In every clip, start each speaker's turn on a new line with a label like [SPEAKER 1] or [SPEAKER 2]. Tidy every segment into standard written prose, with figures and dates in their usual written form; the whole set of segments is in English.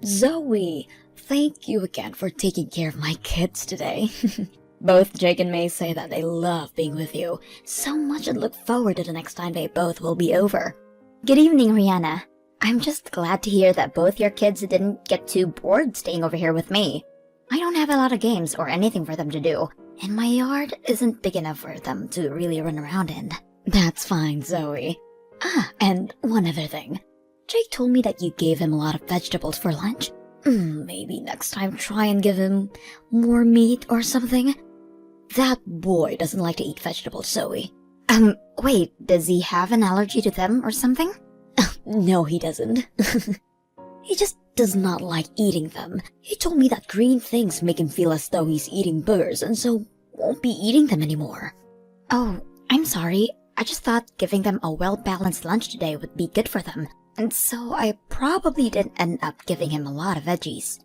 [SPEAKER 1] Zoe, thank you again for taking care of my kids today. Both Jake and May say that they love being with you so much and look forward to the next time they both will be over.
[SPEAKER 2] Good evening, Rihanna. I'm just glad to hear that both your kids didn't get too bored staying over here with me. I don't have a lot of games or anything for them to do, and my yard isn't big enough for them to really run around in.
[SPEAKER 1] That's fine, Zoe. And one other thing. Jake told me that you gave him a lot of vegetables for lunch. Maybe next time try and give him more meat or something. That boy doesn't like to eat vegetables, Zoe.
[SPEAKER 2] Wait, does he have an allergy to them or something?
[SPEAKER 1] No, he doesn't. He just does not like eating them. He told me that green things make him feel as though he's eating burrs and so won't be eating them anymore.
[SPEAKER 2] Oh, I'm sorry. I just thought giving them a well-balanced lunch today would be good for them. And so I probably didn't end up giving him a lot of veggies.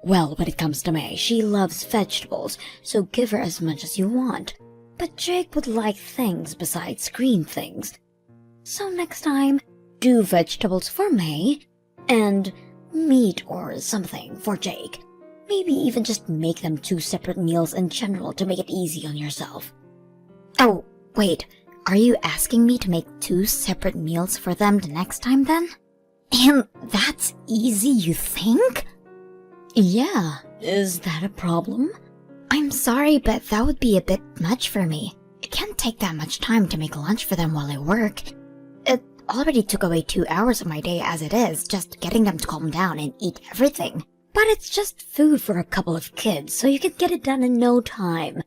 [SPEAKER 1] Well, when it comes to May, she loves vegetables, so give her as much as you want. But Jake would like things besides green things. So next time, do vegetables for May, and meat or something for Jake. Maybe even just make them 2 separate meals in general to make it easy on yourself.
[SPEAKER 2] Oh, wait. Are you asking me to make 2 separate meals for them the next time then? And that's easy, you think?
[SPEAKER 1] Yeah, is that a problem?
[SPEAKER 2] I'm sorry, but that would be a bit much for me. It can't take that much time to make lunch for them while I work. It already took away 2 hours of my day as it is, just getting them to calm down and eat everything.
[SPEAKER 1] But it's just food for a couple of kids, so you can get it done in no time.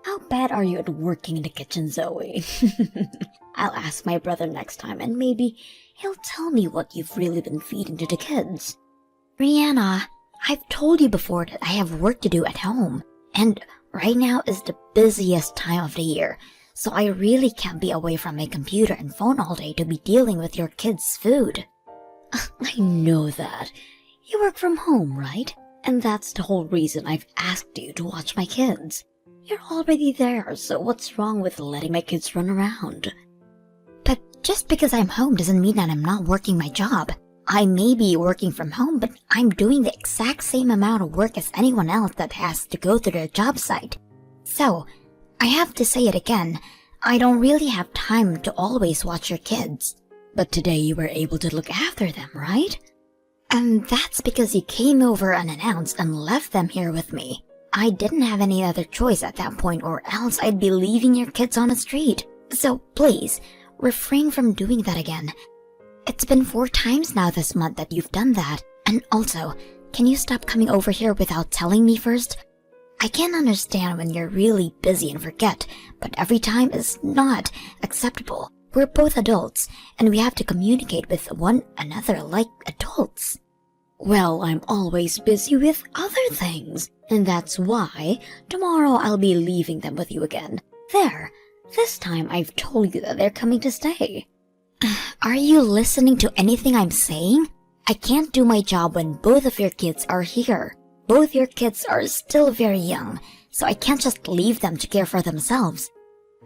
[SPEAKER 1] How bad are you at working in the kitchen, Zoe? I'll ask my brother next time and maybe he'll tell me what you've really been feeding to the kids.
[SPEAKER 2] Rihanna, I've told you before that I have work to do at home. And right now is the busiest time of the year, so I really can't be away from my computer and phone all day to be dealing with your kids' food.
[SPEAKER 1] I know that. You work from home, right? And that's the whole reason I've asked you to watch my kids. You're already there, so what's wrong with letting my kids run around?
[SPEAKER 2] But just because I'm home doesn't mean that I'm not working my job. I may be working from home, but I'm doing the exact same amount of work as anyone else that has to go to their job site. So, I have to say it again, I don't really have time to always watch your kids.
[SPEAKER 1] But today you were able to look after them, right?
[SPEAKER 2] And that's because you came over unannounced and left them here with me. I didn't have any other choice at that point or else I'd be leaving your kids on the street. So please, refrain from doing that again. It's been 4 times now this month that you've done that. And also, can you stop coming over here without telling me first? I can understand when you're really busy and forget, but every time is not acceptable. We're both adults, and we have to communicate with one another like adults.
[SPEAKER 1] Well, I'm always busy with other things, and that's why tomorrow I'll be leaving them with you again. There, this time I've told you that they're coming to stay.
[SPEAKER 2] Are you listening to anything I'm saying? I can't do my job when both of your kids are here. Both your kids are still very young, so I can't just leave them to care for themselves.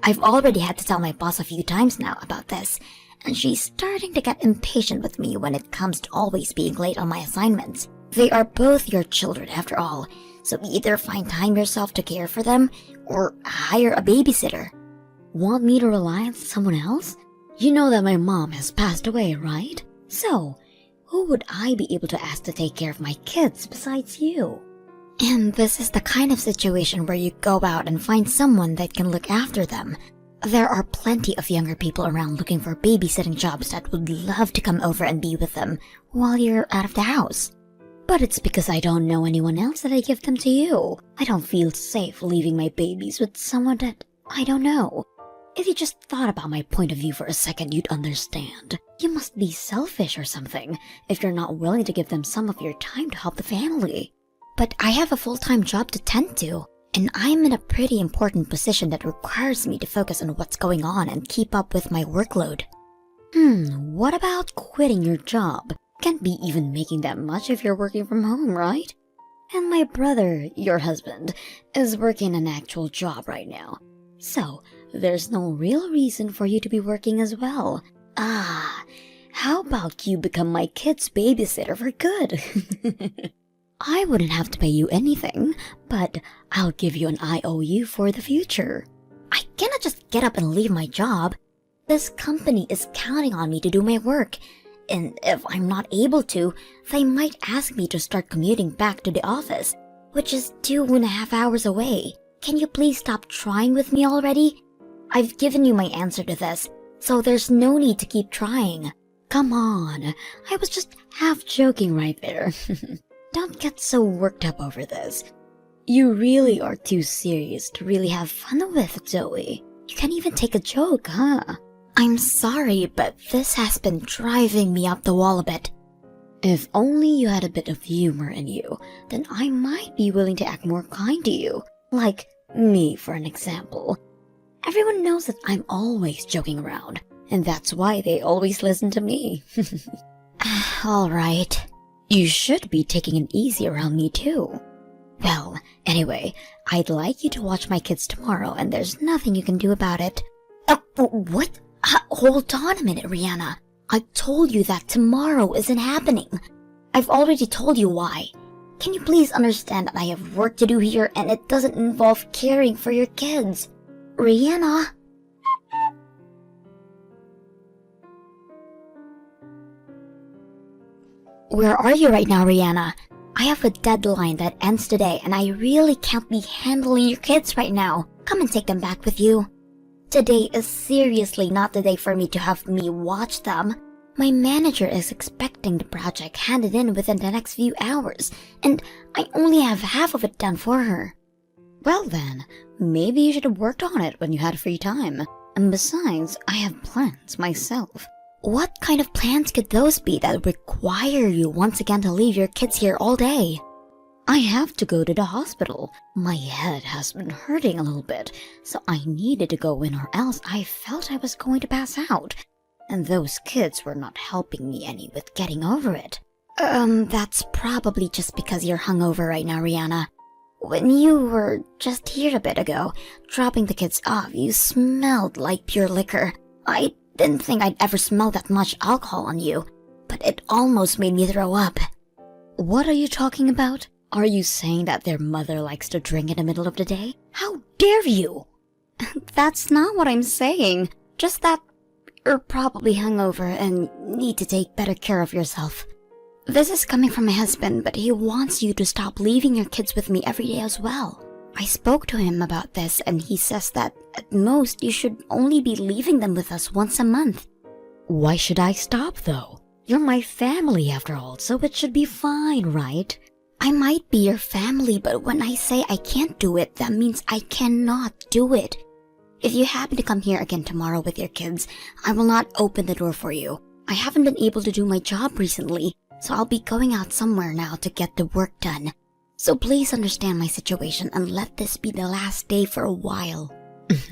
[SPEAKER 2] I've already had to tell my boss a few times now about this, and she's starting to get impatient with me when it comes to always being late on my assignments. They are both your children after all, so either find time yourself to care for them, or hire a babysitter.
[SPEAKER 1] Want me to rely on someone else? You know that my mom has passed away, right? So, who would I be able to ask to take care of my kids besides you?
[SPEAKER 2] And this is the kind of situation where you go out and find someone that can look after them. There are plenty of younger people around looking for babysitting jobs that would love to come over and be with them while you're out of the house.
[SPEAKER 1] But it's because I don't know anyone else that I give them to you. I don't feel safe leaving my babies with someone that I don't know. If you just thought about my point of view for a second, you'd understand. You must be selfish or something if you're not willing to give them some of your time to help the family.
[SPEAKER 2] But I have a full-time job to tend to, and I'm in a pretty important position that requires me to focus on what's going on and keep up with my workload.
[SPEAKER 1] What about quitting your job? Can't be even making that much if you're working from home, right? And my brother, your husband, is working an actual job right now. So, there's no real reason for you to be working as well. How about you become my kid's babysitter for good? I wouldn't have to pay you anything, but I'll give you an IOU for the future.
[SPEAKER 2] I cannot just get up and leave my job. This company is counting on me to do my work, and if I'm not able to, they might ask me to start commuting back to the office, which is 2.5 hours away. Can you please stop trying with me already? I've given you my answer to this, so there's no need to keep trying.
[SPEAKER 1] Come on, I was just half joking right there. Don't get so worked up over this. You really are too serious to really have fun with, Zoe. You can't even take a joke, huh?
[SPEAKER 2] I'm sorry, but this has been driving me up the wall a bit.
[SPEAKER 1] If only you had a bit of humor in you, then I might be willing to act more kind to you. Like me, for an example. Everyone knows that I'm always joking around, and that's why they always listen to me.
[SPEAKER 2] All right.
[SPEAKER 1] You should be taking it easy around me too. Well, anyway, I'd like you to watch my kids tomorrow, and there's nothing you can do about it.
[SPEAKER 2] What? Hold on a minute, Rihanna. I told you that tomorrow isn't happening. I've already told you why. Can you please understand that I have work to do here and it doesn't involve caring for your kids? Rihanna? Where are you right now, Rihanna? I have a deadline that ends today and I really can't be handling your kids right now. Come and take them back with you. Today is seriously not the day for me to have me watch them. My manager is expecting the project handed in within the next few hours, and I only have half of it done for her.
[SPEAKER 1] Well then, maybe you should have worked on it when you had free time. And besides, I have plans myself.
[SPEAKER 2] What kind of plans could those be that require you once again to leave your kids here all day?
[SPEAKER 1] I have to go to the hospital. My head has been hurting a little bit, so I needed to go in or else I felt I was going to pass out. And those kids were not helping me any with getting over it.
[SPEAKER 2] That's probably just because you're hungover right now, Rihanna. When you were just here a bit ago, dropping the kids off, you smelled like pure liquor. I didn't think I'd ever smell that much alcohol on you, but it almost made me throw up.
[SPEAKER 1] What are you talking about? Are you saying that their mother likes to drink in the middle of the day? How dare you?
[SPEAKER 2] That's not what I'm saying. Just that you're probably hungover and need to take better care of yourself. This is coming from my husband, but he wants you to stop leaving your kids with me every day as well. I spoke to him about this and he says that at most you should only be leaving them with us once a month.
[SPEAKER 1] Why should I stop though? You're my family after all, so it should be fine, right?
[SPEAKER 2] I might be your family, but when I say I can't do it, that means I cannot do it. If you happen to come here again tomorrow with your kids, I will not open the door for you. I haven't been able to do my job recently, so I'll be going out somewhere now to get the work done. So please understand my situation and let this be the last day for a while.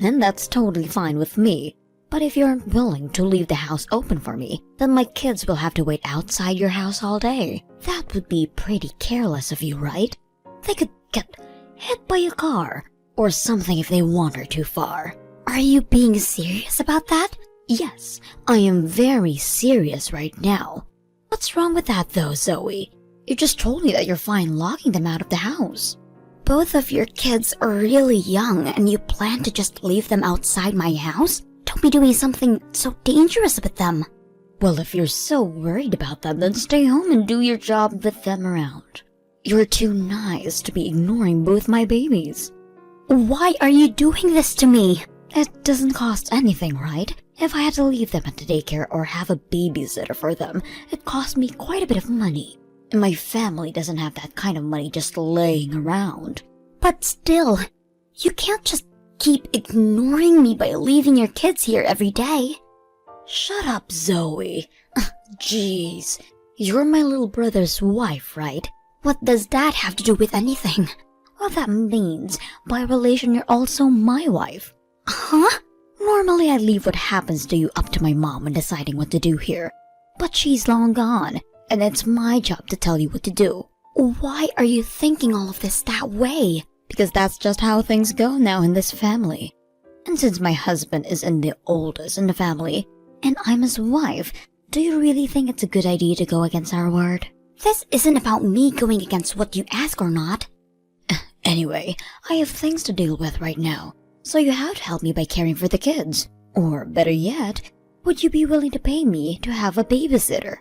[SPEAKER 1] And that's totally fine with me. But if you aren't willing to leave the house open for me, then my kids will have to wait outside your house all day. That would be pretty careless of you, right? They could get hit by a car or something if they wander too far.
[SPEAKER 2] Are you being serious about that?
[SPEAKER 1] Yes, I am very serious right now. What's wrong with that though, Zoe? You just told me that you're fine locking them out of the house.
[SPEAKER 2] Both of your kids are really young and you plan to just leave them outside my house? Don't be doing something so dangerous with them.
[SPEAKER 1] Well, if you're so worried about them, then stay home and do your job with them around. You're too nice to be ignoring both my babies.
[SPEAKER 2] Why are you doing this to me?
[SPEAKER 1] It doesn't cost anything, right? If I had to leave them at the daycare or have a babysitter for them, it cost me quite a bit of money. And my family doesn't have that kind of money just laying around.
[SPEAKER 2] But still, you can't just keep ignoring me by leaving your kids here every day.
[SPEAKER 1] Shut up, Zoe. Jeez. You're my little brother's wife, right?
[SPEAKER 2] What does that have to do with anything?
[SPEAKER 1] Well, that means, by relation, you're also my wife.
[SPEAKER 2] Huh?
[SPEAKER 1] Normally, I leave what happens to you up to my mom when deciding what to do here. But she's long gone, and it's my job to tell you what to do.
[SPEAKER 2] Why are you thinking all of this that way?
[SPEAKER 1] Because that's just how things go now in this family. And since my husband is the oldest in the family, and I'm his wife, Do you really think it's a good idea to go against our word?
[SPEAKER 2] This isn't about me going against what you ask or not.
[SPEAKER 1] Anyway, I have things to deal with right now, so you have to help me by caring for the kids. Or better yet, would you be willing to pay me to have a babysitter?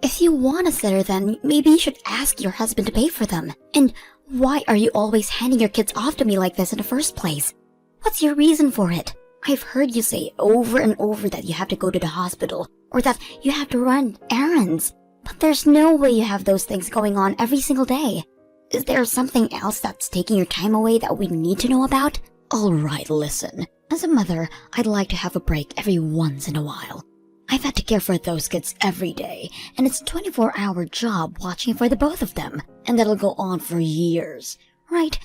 [SPEAKER 2] If you want a sitter, then maybe you should ask your husband to pay for them. And why are you always handing your kids off to me like this in the first place? What's your reason for it? I've heard you say over and over that you have to go to the hospital, or that you have to run errands. But there's no way you have those things going on every single day. Is there something else that's taking your time away that we need to know about?
[SPEAKER 1] Alright, listen. As a mother, I'd like to have a break every once in a while. I've had to care for those kids every day, and it's a 24-hour job watching for the both of them, and that'll go on for years, right?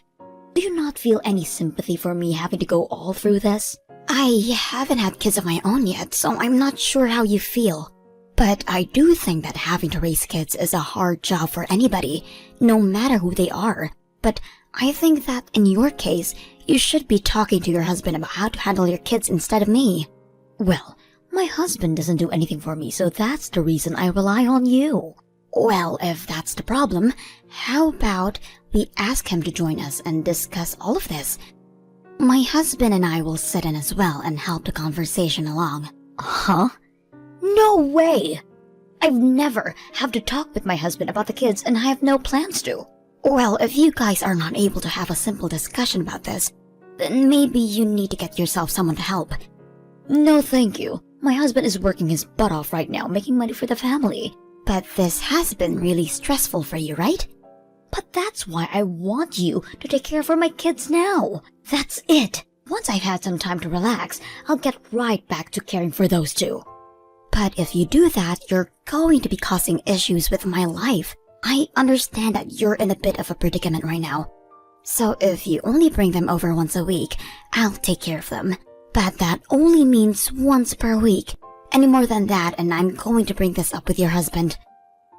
[SPEAKER 1] Do you not feel any sympathy for me having to go all through this?
[SPEAKER 2] I haven't had kids of my own yet, so I'm not sure how you feel. But I do think that having to raise kids is a hard job for anybody, no matter who they are. But I think that in your case, you should be talking to your husband about how to handle your kids instead of me.
[SPEAKER 1] Well, my husband doesn't do anything for me, so that's the reason I rely on you.
[SPEAKER 2] Well, if that's the problem, how about we ask him to join us and discuss all of this? My husband and I will sit in as well and help the conversation along.
[SPEAKER 1] Huh? No way! I've never had to talk with my husband about the kids, and I have no plans to.
[SPEAKER 2] Well, if you guys are not able to have a simple discussion about this, then maybe you need to get yourself someone to help.
[SPEAKER 1] No, thank you. My husband is working his butt off right now, making money for the family.
[SPEAKER 2] But this has been really stressful for you, right?
[SPEAKER 1] But that's why I want you to take care of my kids now. That's it. Once I've had some time to relax, I'll get right back to caring for those two.
[SPEAKER 2] But if you do that, you're going to be causing issues with my life. I understand that you're in a bit of a predicament right now. So if you only bring them over once a week, I'll take care of them. But that only means once per week. Any more than that, and I'm going to bring this up with your husband.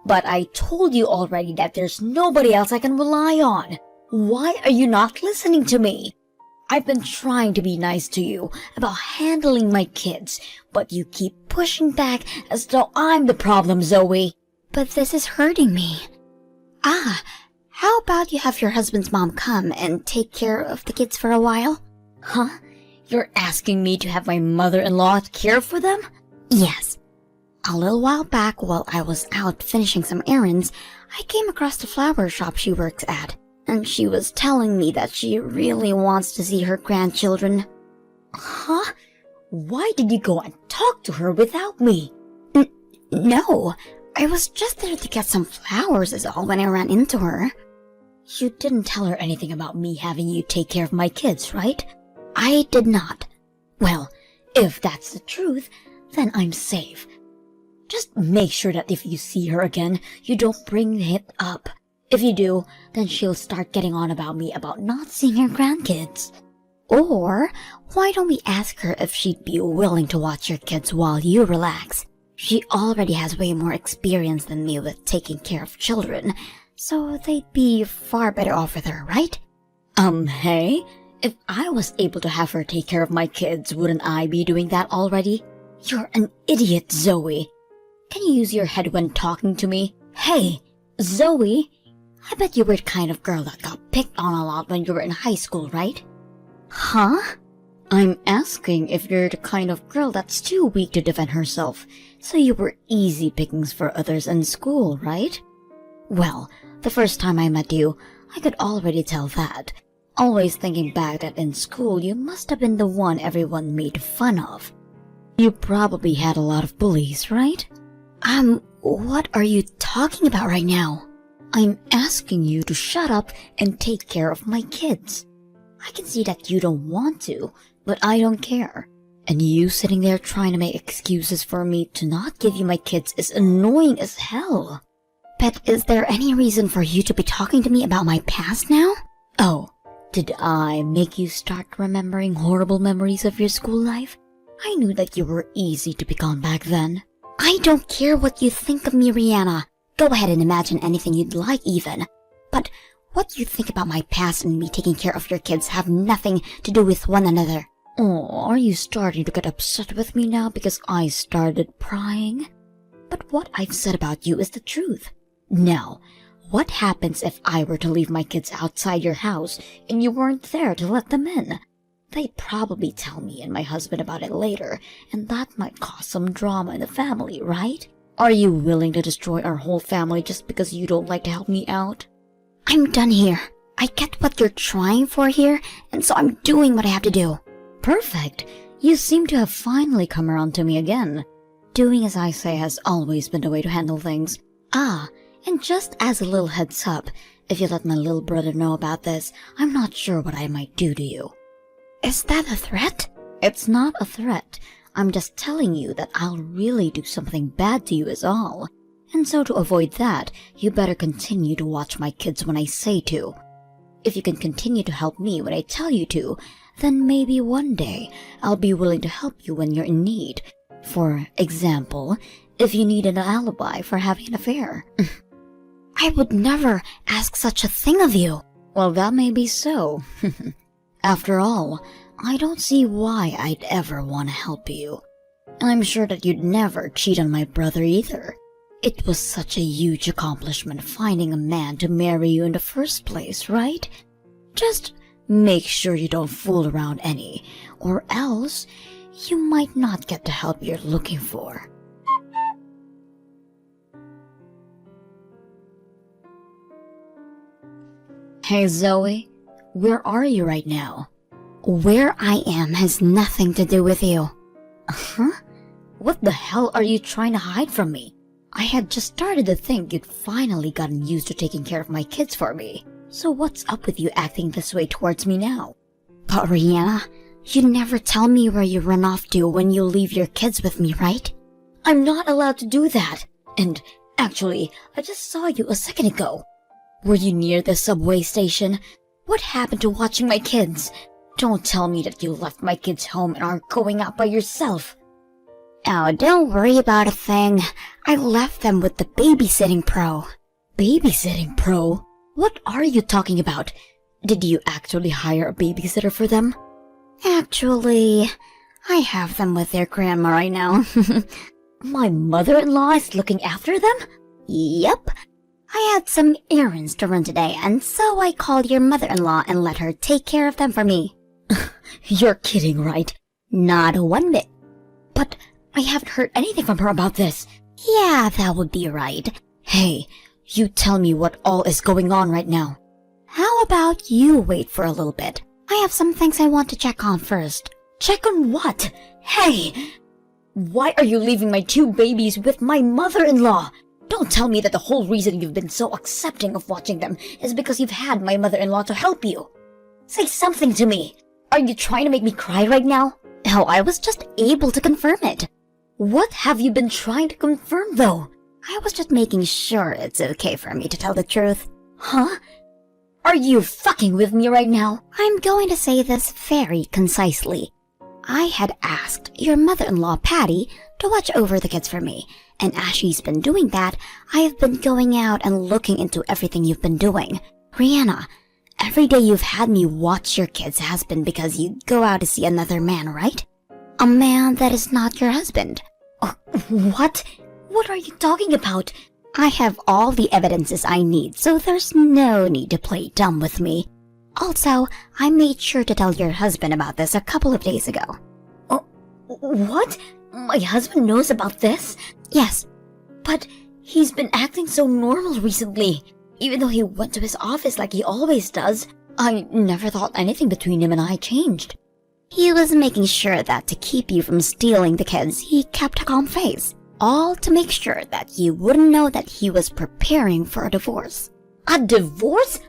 [SPEAKER 1] But I told you already that there's nobody else I can rely on. Why are you not listening to me? I've been trying to be nice to you about handling my kids, but you keep pushing back as though I'm the problem, Zoe.
[SPEAKER 2] But this is hurting me. How about you have your husband's mom come and take care of the kids for a while?
[SPEAKER 1] Huh? You're asking me to have my mother-in-law care for them?
[SPEAKER 2] Yes. A little while back, while I was out finishing some errands, I came across the flower shop she works at. And she was telling me that she really wants to see her grandchildren.
[SPEAKER 1] Huh? Why did you go and talk to her without me?
[SPEAKER 2] No, I was just there to get some flowers is all when I ran into her.
[SPEAKER 1] You didn't tell her anything about me having you take care of my kids, right?
[SPEAKER 2] I did not.
[SPEAKER 1] Well, if that's the truth, then I'm safe. Just make sure that if you see her again, you don't bring it up. If you do, then she'll start getting on about me about not seeing her grandkids.
[SPEAKER 2] Or, why don't we ask her if she'd be willing to watch your kids while you relax? She already has way more experience than me with taking care of children, so they'd be far better off with her, right?
[SPEAKER 1] Hey? If I was able to have her take care of my kids, wouldn't I be doing that already? You're an idiot, Zoe. Can you use your head when talking to me? Hey, Zoe, I bet you were the kind of girl that got picked on a lot when you were in high school, right?
[SPEAKER 2] Huh?
[SPEAKER 1] I'm asking if you're the kind of girl that's too weak to defend herself, so you were easy pickings for others in school, right? Well, the first time I met you, I could already tell that. Always thinking back that in school you must have been the one everyone made fun of. You probably had a lot of bullies, right?
[SPEAKER 2] What are you talking about right now?
[SPEAKER 1] I'm asking you to shut up and take care of my kids. I can see that you don't want to, but I don't care. And you sitting there trying to make excuses for me to not give you my kids is annoying as hell.
[SPEAKER 2] But is there any reason for you to be talking to me about my past now?
[SPEAKER 1] Oh, did I make you start remembering horrible memories of your school life? I knew that you were easy to pick on back then.
[SPEAKER 2] I don't care what you think of me, Rihanna. Go ahead and imagine anything you'd like even. But what you think about my past and me taking care of your kids have nothing to do with one another.
[SPEAKER 1] Oh, are you starting to get upset with me now because I started prying? But what I've said about you is the truth. Now, what happens if I were to leave my kids outside your house and you weren't there to let them in? They'd probably tell me and my husband about it later, and that might cause some drama in the family, right? Are you willing to destroy our whole family just because you don't like to help me out?
[SPEAKER 2] I'm done here. I get what you're trying for here, and so I'm doing what I have to do.
[SPEAKER 1] Perfect. You seem to have finally come around to me again. Doing as I say has always been the way to handle things. Ah, and just as a little heads up, if you let my little brother know about this, I'm not sure what I might do to you.
[SPEAKER 2] Is that a threat?
[SPEAKER 1] It's not a threat. I'm just telling you that I'll really do something bad to you is all. And so to avoid that, you better continue to watch my kids when I say to. If you can continue to help me when I tell you to, then maybe one day I'll be willing to help you when you're in need. For example, if you need an alibi for having an affair.
[SPEAKER 2] I would never ask such a thing of you.
[SPEAKER 1] Well, that may be so. After all, I don't see why I'd ever want to help you. And I'm sure that you'd never cheat on my brother either. It was such a huge accomplishment finding a man to marry you in the first place, right? Just make sure you don't fool around any, or else you might not get the help you're looking for. Hey Zoe, where are you right now?
[SPEAKER 2] Where I am has nothing to do with you.
[SPEAKER 1] Huh? What the hell are you trying to hide from me? I had just started to think you'd finally gotten used to taking care of my kids for me. So what's up with you acting this way towards me now?
[SPEAKER 2] But Rihanna, you never tell me where you run off to when you leave your kids with me, right?
[SPEAKER 1] I'm not allowed to do that. And actually, I just saw you a second ago. Were you near the subway station? What happened to watching my kids? Don't tell me that you left my kids home and aren't going out by yourself.
[SPEAKER 2] Oh, don't worry about a thing. I left them with the babysitting pro.
[SPEAKER 1] Babysitting pro? What are you talking about? Did you actually hire a babysitter for them?
[SPEAKER 2] Actually, I have them with their grandma right now.
[SPEAKER 1] My mother-in-law is looking after them?
[SPEAKER 2] Yep. I had some errands to run today, and so I called your mother-in-law and let her take care of them for me.
[SPEAKER 1] You're kidding, right?
[SPEAKER 2] Not one bit.
[SPEAKER 1] But I haven't heard anything from her about this.
[SPEAKER 2] Yeah, that would be right.
[SPEAKER 1] Hey, you tell me what all is going on right now.
[SPEAKER 2] How about you wait for a little bit? I have some things I want to check on first.
[SPEAKER 1] Check on what? Hey! Why are you leaving my two babies with my mother-in-law? Don't tell me that the whole reason you've been so accepting of watching them is because you've had my mother-in-law to help you. Say something to me. Are you trying to make me cry right now?
[SPEAKER 2] Oh, I was just able to confirm it.
[SPEAKER 1] What have you been trying to confirm, though?
[SPEAKER 2] I was just making sure it's okay for me to tell the truth.
[SPEAKER 1] Huh? Are you fucking with me right now?
[SPEAKER 2] I'm going to say this very concisely. I had asked your mother-in-law, Patty, to watch over the kids for me, and as she's been doing that, I have been going out and looking into everything you've been doing. Rihanna, every day you've had me watch your kids has been because you go out to see another man, right? A man that is not your husband.
[SPEAKER 1] What? What are you talking about?
[SPEAKER 2] I have all the evidences I need, so there's no need to play dumb with me. Also, I made sure to tell your husband about this a couple of days ago.
[SPEAKER 1] Oh, what? My husband knows about this?
[SPEAKER 2] Yes.
[SPEAKER 1] But he's been acting so normal recently. Even though he went to his office like he always does, I never thought anything between him and I changed.
[SPEAKER 2] He was making sure that to keep you from stealing the kids, he kept a calm face. All to make sure that you wouldn't know that he was preparing for a divorce.
[SPEAKER 1] A divorce?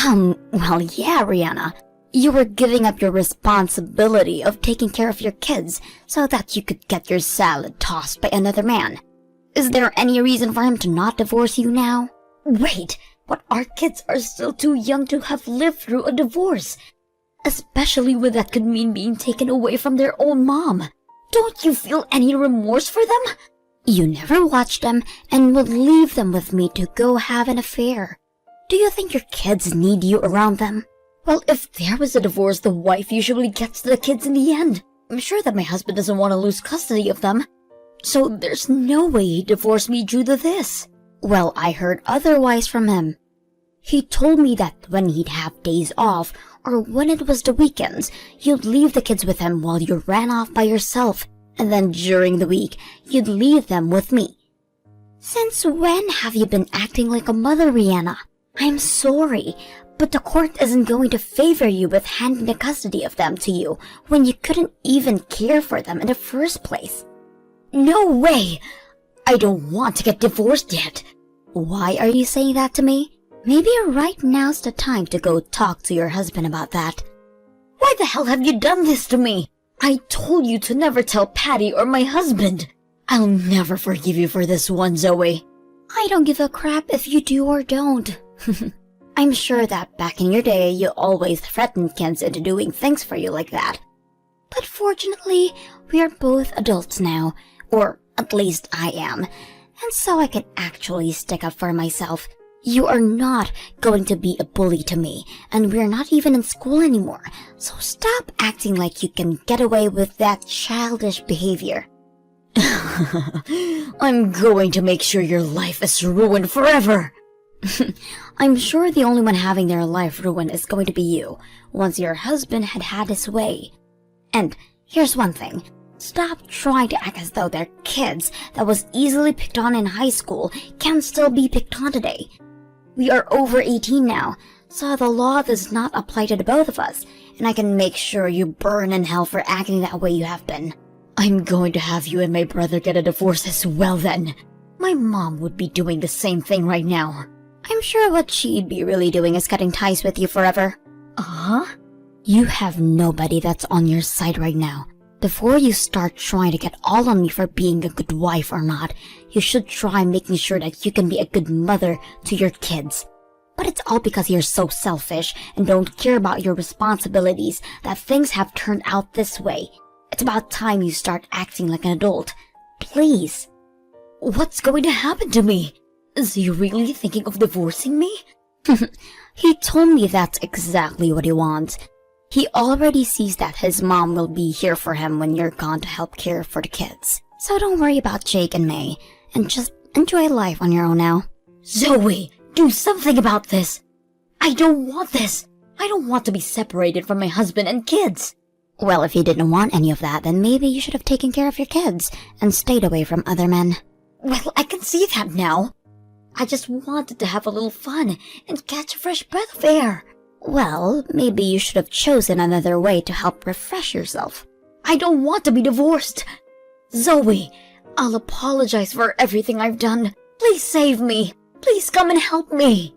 [SPEAKER 2] Well, yeah, Rihanna. You were giving up your responsibility of taking care of your kids so that you could get your salad tossed by another man. Is there any reason for him to not divorce you now?
[SPEAKER 1] Wait, but our kids are still too young to have lived through a divorce. Especially when that could mean being taken away from their own mom. Don't you feel any remorse for them?
[SPEAKER 2] You never watched them and would leave them with me to go have an affair. Do you think your kids need you around them?
[SPEAKER 1] Well, if there was a divorce, the wife usually gets the kids in the end. I'm sure that my husband doesn't want to lose custody of them. So there's no way he divorced me due to this.
[SPEAKER 2] Well, I heard otherwise from him. He told me that when he'd have days off, or when it was the weekends, you'd leave the kids with him while you ran off by yourself, and then during the week, you'd leave them with me. Since when have you been acting like a mother, Rihanna? I'm sorry, but the court isn't going to favor you with handing the custody of them to you when you couldn't even care for them in the first place.
[SPEAKER 1] No way! I don't want to get divorced yet.
[SPEAKER 2] Why are you saying that to me? Maybe right now's the time to go talk to your husband about that.
[SPEAKER 1] Why the hell have you done this to me? I told you to never tell Patty or my husband. I'll never forgive you for this one, Zoe.
[SPEAKER 2] I don't give a crap if you do or don't. I'm sure that back in your day you always threatened kids into doing things for you like that. But fortunately, we are both adults now, or at least I am, and so I can actually stick up for myself. You are not going to be a bully to me, and we're not even in school anymore, so stop acting like you can get away with that childish behavior.
[SPEAKER 1] I'm going to make sure your life is ruined forever.
[SPEAKER 2] I'm sure the only one having their life ruined is going to be you, once your husband had had his way. And here's one thing. Stop trying to act as though they're kids that was easily picked on in high school can still be picked on today. We are over 18 now, so the law does not apply to the both of us, and I can make sure you burn in hell for acting that way you have been.
[SPEAKER 1] I'm going to have you and my brother get a divorce as well then. My mom would be doing the same thing right now.
[SPEAKER 2] I'm sure what she'd be really doing is cutting ties with you forever.
[SPEAKER 1] Uh-huh?
[SPEAKER 2] You have nobody that's on your side right now. Before you start trying to get all on me for being a good wife or not, you should try making sure that you can be a good mother to your kids. But it's all because you're so selfish and don't care about your responsibilities that things have turned out this way. It's about time you start acting like an adult. Please.
[SPEAKER 1] What's going to happen to me? Is he really thinking of divorcing me?
[SPEAKER 2] He told me that's exactly what he wants. He already sees that his mom will be here for him when you're gone to help care for the kids. So don't worry about Jake and May, and just enjoy life on your own now.
[SPEAKER 1] Zoe, do something about this. I don't want this. I don't want to be separated from my husband and kids.
[SPEAKER 2] Well, if you didn't want any of that, then maybe you should have taken care of your kids and stayed away from other men.
[SPEAKER 1] Well, I can see that now. I just wanted to have a little fun and catch a fresh breath of air.
[SPEAKER 2] Well, maybe you should have chosen another way to help refresh yourself.
[SPEAKER 1] I don't want to be divorced. Zoe, I'll apologize for everything I've done. Please save me. Please come and help me.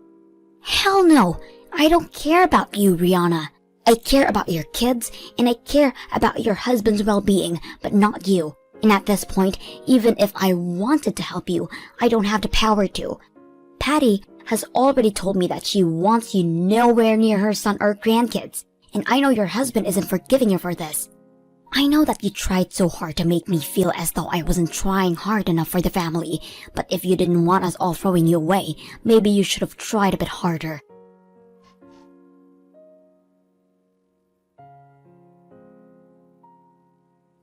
[SPEAKER 2] Hell no. I don't care about you, Rihanna. I care about your kids, and I care about your husband's well-being, but not you. And at this point, even if I wanted to help you, I don't have the power to. Patty has already told me that she wants you nowhere near her son or grandkids, and I know your husband isn't forgiving you for this. I know that you tried so hard to make me feel as though I wasn't trying hard enough for the family, but if you didn't want us all throwing you away, maybe you should have tried a bit harder.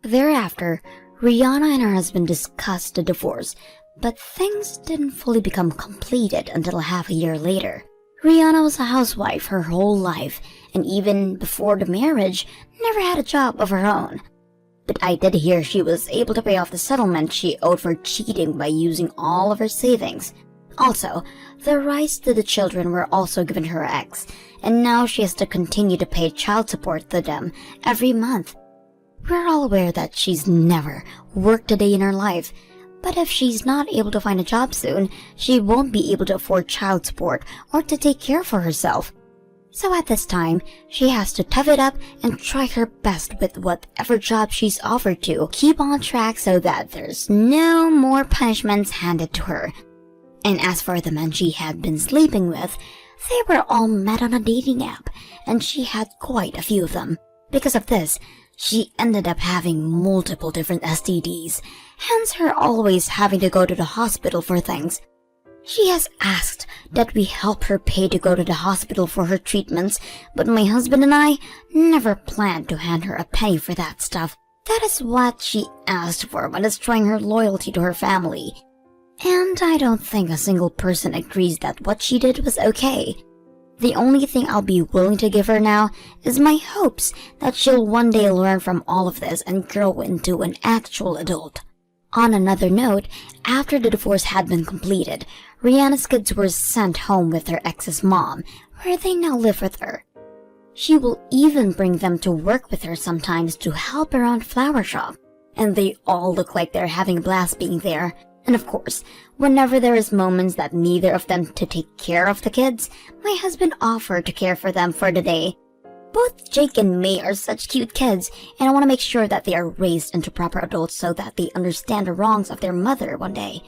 [SPEAKER 2] Thereafter, Rihanna and her husband discussed the divorce, but things didn't fully become completed until half a year later. Rihanna was a housewife her whole life, and even before the marriage, never had a job of her own. But I did hear she was able to pay off the settlement she owed for cheating by using all of her savings. Also, the rights to the children were also given to her ex, and now she has to continue to pay child support to them every month. We're all aware that she's never worked a day in her life, but if she's not able to find a job soon, she won't be able to afford child support or to take care for herself. So at this time, she has to tough it up and try her best with whatever job she's offered to keep on track so that there's no more punishments handed to her. And as for the men she had been sleeping with, they were all met on a dating app, and she had quite a few of them. Because of this, she ended up having multiple different STDs, hence her always having to go to the hospital for things. She has asked that we help her pay to go to the hospital for her treatments, but my husband and I never planned to hand her a penny for that stuff. That is what she asked for when destroying her loyalty to her family. And I don't think a single person agrees that what she did was okay. The only thing I'll be willing to give her now is my hopes that she'll one day learn from all of this and grow into an actual adult. On another note, after the divorce had been completed, Rihanna's kids were sent home with their ex's mom, where they now live with her. She will even bring them to work with her sometimes to help around flower shop, and they all look like they're having a blast being there. And of course, whenever there is moments that neither of them to take care of the kids, my husband offered to care for them for the day. Both Jake and May are such cute kids, and I want to make sure that they are raised into proper adults so that they understand the wrongs of their mother one day.